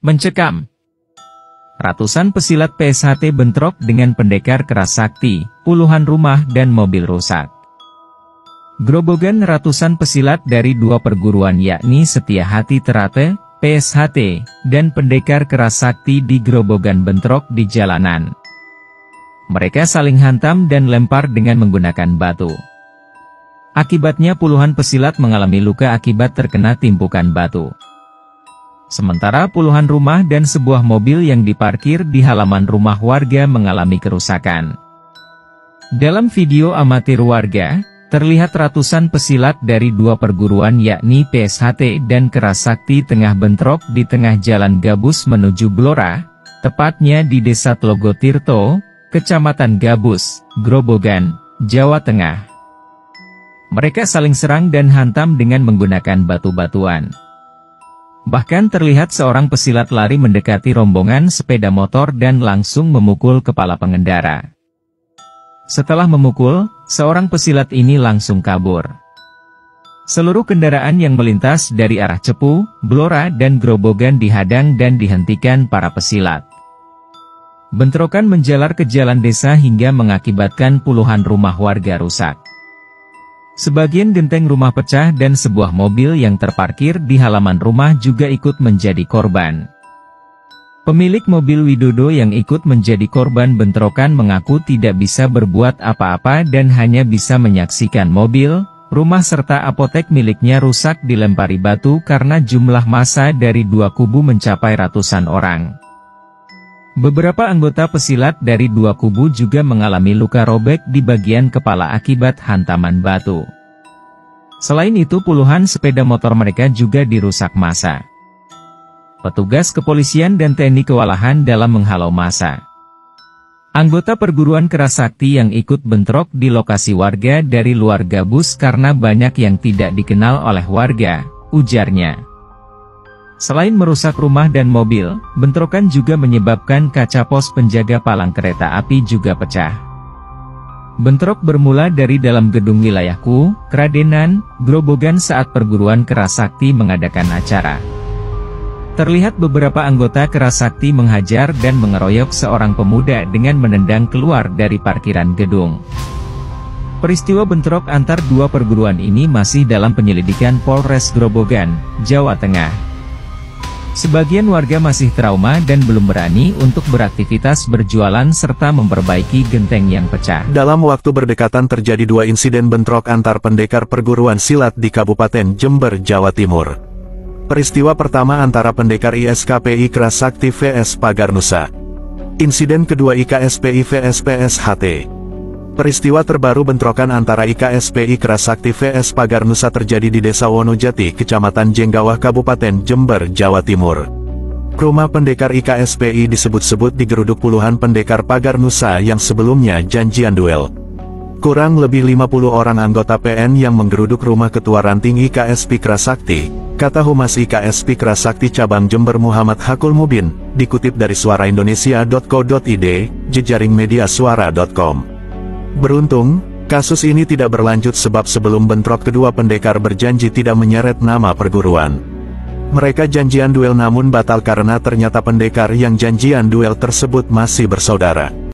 Mencekam. Ratusan pesilat PSHT bentrok dengan pendekar keras sakti, puluhan rumah dan mobil rusak. Grobogan ratusan pesilat dari dua perguruan yakni Setia Hati Terate, PSHT, dan pendekar keras sakti di Grobogan bentrok di jalanan. Mereka saling hantam dan lempar dengan menggunakan batu. Akibatnya puluhan pesilat mengalami luka akibat terkena timpukan batu. Sementara puluhan rumah dan sebuah mobil yang diparkir di halaman rumah warga mengalami kerusakan. Dalam video amatir warga, terlihat ratusan pesilat dari dua perguruan yakni PSHT dan Keras Sakti tengah bentrok di tengah jalan Gabus menuju Blora, tepatnya di Desa Tlogotirto, Kecamatan Gabus, Grobogan, Jawa Tengah. Mereka saling serang dan hantam dengan menggunakan batu-batuan. Bahkan terlihat seorang pesilat lari mendekati rombongan sepeda motor dan langsung memukul kepala pengendara. Setelah memukul, seorang pesilat ini langsung kabur. Seluruh kendaraan yang melintas dari arah Cepu, Blora dan Grobogan dihadang dan dihentikan para pesilat. Bentrokan menjalar ke jalan desa hingga mengakibatkan puluhan rumah warga rusak. Sebagian genteng rumah pecah dan sebuah mobil yang terparkir di halaman rumah juga ikut menjadi korban. Pemilik mobil Widodo yang ikut menjadi korban bentrokan mengaku tidak bisa berbuat apa-apa dan hanya bisa menyaksikan mobil, rumah serta apotek miliknya rusak dilempari batu karena jumlah massa dari dua kubu mencapai ratusan orang. Beberapa anggota pesilat dari dua kubu juga mengalami luka robek di bagian kepala akibat hantaman batu. Selain itu puluhan sepeda motor mereka juga dirusak massa. Petugas kepolisian dan TNI kewalahan dalam menghalau massa. Anggota perguruan Keras Sakti yang ikut bentrok di lokasi warga dari luar Gabus karena banyak yang tidak dikenal oleh warga, ujarnya. Selain merusak rumah dan mobil, bentrokan juga menyebabkan kaca pos penjaga palang kereta api juga pecah. Bentrok bermula dari dalam gedung wilayahku, Kradenan, Grobogan saat perguruan Keras Sakti mengadakan acara. Terlihat beberapa anggota Keras Sakti menghajar dan mengeroyok seorang pemuda dengan menendang keluar dari parkiran gedung. Peristiwa bentrok antar dua perguruan ini masih dalam penyelidikan Polres Grobogan, Jawa Tengah. Sebagian warga masih trauma dan belum berani untuk beraktivitas berjualan serta memperbaiki genteng yang pecah. Dalam waktu berdekatan terjadi dua insiden bentrok antar pendekar perguruan silat di Kabupaten Jember, Jawa Timur. Peristiwa pertama antara pendekar ISKPI Keras Sakti vs Pagar Nusa. Insiden kedua IKSPI vs PSHT. Peristiwa terbaru bentrokan antara IKSPI Keras Sakti vs Pagar Nusa terjadi di Desa Wonojati, Kecamatan Jenggawah, Kabupaten Jember, Jawa Timur. Rumah pendekar IKSPI disebut-sebut digeruduk puluhan pendekar Pagar Nusa yang sebelumnya janjian duel. Kurang lebih 50 orang anggota PN yang menggeruduk rumah Ketua Ranting IKSP Keras Sakti, kata Humas IKSP Keras Sakti Cabang Jember Muhammad Hakul Mubin, dikutip dari suaraindonesia.co.id, jejaring media suara.com. Beruntung, kasus ini tidak berlanjut sebab sebelum bentrok kedua pendekar berjanji tidak menyeret nama perguruan. Mereka janjian duel namun batal karena ternyata pendekar yang janjian duel tersebut masih bersaudara.